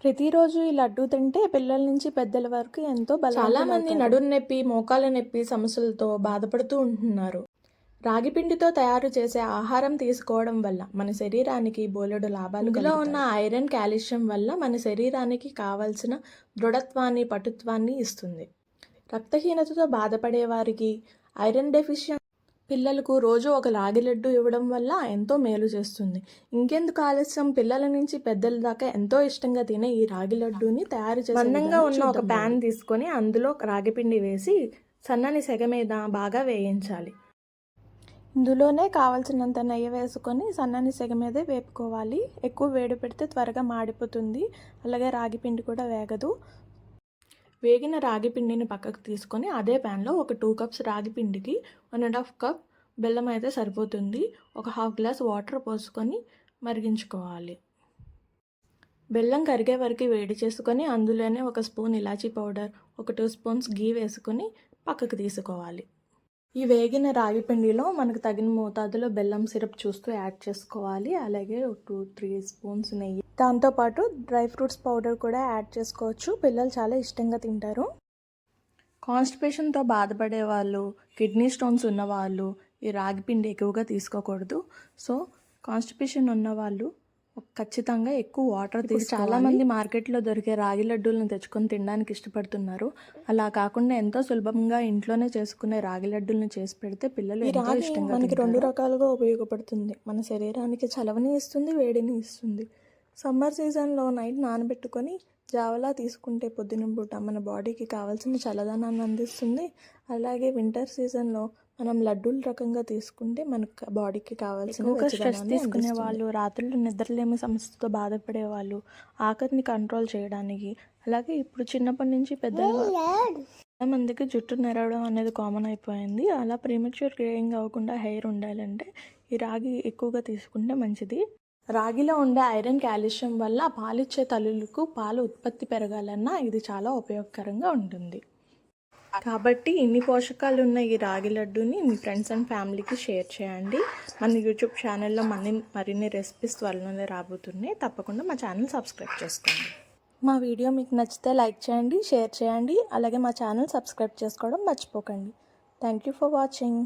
ప్రతిరోజు ఈ లడ్డూ తింటే పిల్లల నుంచి పెద్దల వరకు ఎంతో చాలా మంది బలవంతులవుతారు. నడుము నొప్పి, మోకాళ్ళ నొప్పి సమస్యలతో బాధపడుతూ ఉంటున్నారు. రాగి పిండితో తయారు చేసే ఆహారం తీసుకోవడం వల్ల మన శరీరానికి బోలెడు లాభాలు ఇందులో ఉన్న ఐరన్, కాల్షియం వల్ల మన శరీరానికి కావలసిన దృఢత్వాన్ని, పటుత్వాన్ని ఇస్తుంది. రక్తహీనతతో బాధపడే వారికి, ఐరన్ డెఫిషియన్ పిల్లలకు రోజు ఒక రాగి లడ్డు ఇవ్వడం వల్ల ఎంతో మేలు చేస్తుంది. ఇంకెందుకు ఆలస్యం, పిల్లల నుంచి పెద్దల దాకా ఎంతో ఇష్టంగా తినే ఈ రాగి లడ్డూని తయారు చేసే మందంగా ఉన్న ఒక ప్యాన్ తీసుకొని అందులో రాగి పిండి వేసి సన్నని సెగ మీద బాగా వేయించాలి. ఇందులోనే కావాల్సినంత నెయ్యి వేసుకొని సన్నని సెగ మీదే వేపుకోవాలి. ఎక్కువ వేడి పెడితే త్వరగా మాడిపోతుంది, అలాగే రాగి పిండి కూడా వేగదు. వేగిన రాగి పిండిని పక్కకు తీసుకొని అదే ప్యాన్లో ఒక 2 కప్స్ రాగి పిండికి 1.5 కప్ బెల్లం అయితే సరిపోతుంది. ఒక 1/2 గ్లాస్ వాటర్ పోసుకొని మరిగించుకోవాలి. బెల్లం కరిగే వరకు వేడి చేసుకొని అందులోనే 1 స్పూన్ ఇలాచీ పౌడర్, ఒక 2 స్పూన్స్ గీ వేసుకొని పక్కకు తీసుకోవాలి. ఈ వేగిన రాగి పిండిలో మనకు తగిన మోతాదులో బెల్లం సిరప్ చూస్తూ యాడ్ చేసుకోవాలి. అలాగే 2-3 స్పూన్స్ నెయ్యి, దాంతోపాటు డ్రై ఫ్రూట్స్ పౌడర్ కూడా యాడ్ చేసుకోవచ్చు. పిల్లలు చాలా ఇష్టంగా తింటారు. కాన్స్టిపేషన్తో బాధపడే వాళ్ళు, కిడ్నీ స్టోన్స్ ఉన్నవాళ్ళు ఈ రాగి పిండి ఎక్కువగా తీసుకోకూడదు. సో కాన్స్టిపేషన్ ఉన్నవాళ్ళు ఖచ్చితంగా ఎక్కువ వాటర్ తీసుకోవాలి. చాలామంది మార్కెట్లో దొరికే రాగి లడ్డూలను తెచ్చుకొని తినడానికి ఇష్టపడుతున్నారు. అలా కాకుండా ఎంతో సులభంగా ఇంట్లోనే చేసుకునే రాగి లడ్డూలను చేసి పెడితే పిల్లలు ఎంతో ఇష్టంగా మనకి 2 రకాలుగా ఉపయోగపడుతుంది. మన శరీరానికి చలవని ఇస్తుంది, వేడిని ఇస్తుంది. సమ్మర్ సీజన్లో నైట్ నానబెట్టుకొని జావలా తీసుకుంటే పొద్దున పూట మన బాడీకి కావాల్సిన చల్లదనాన్ని అందిస్తుంది. అలాగే వింటర్ సీజన్లో మనం లడ్డూల రకంగా తీసుకుంటే మనకు బాడీకి కావాల్సిన స్ట్రెస్ తీసుకునే వాళ్ళు, రాత్రులు నిద్రలేమి సమస్యతో బాధపడే వాళ్ళు, ఆకలిని కంట్రోల్ చేయడానికి, అలాగే ఇప్పుడు చిన్నప్పటి నుంచి చాలా మందికి జుట్టు నెరవడం అనేది కామన్ అయిపోయింది. అలా ప్రీమెచ్యూర్ గ్రేయింగ్ అవ్వకుండా హెయిర్ ఉండాలంటే ఈ రాగి ఎక్కువగా తీసుకుంటే మంచిది. రాగిలో ఉండే ఐరన్, కాల్షియం వల్ల పాలిచ్చే తల్లులకు పాలు ఉత్పత్తి పెరగాలన్నా ఇది చాలా ఉపయోగకరంగా ఉంటుంది. కాబట్టి ఇన్ని పోషకాలు ఉన్న ఈ రాగి లడ్డూని మీ ఫ్రెండ్స్ అండ్ ఫ్యామిలీకి షేర్ చేయండి. మన యూట్యూబ్ ఛానల్లో మరిన్ని రెసిపీస్ త్వరలోనే రాబోతున్నాయి. తప్పకుండా మా ఛానల్ సబ్స్క్రైబ్ చేసుకోండి. మా వీడియో మీకు నచ్చితే లైక్ చేయండి, షేర్ చేయండి, అలాగే మా ఛానల్ సబ్స్క్రైబ్ చేసుకోవడం మర్చిపోకండి. Thank you for watching.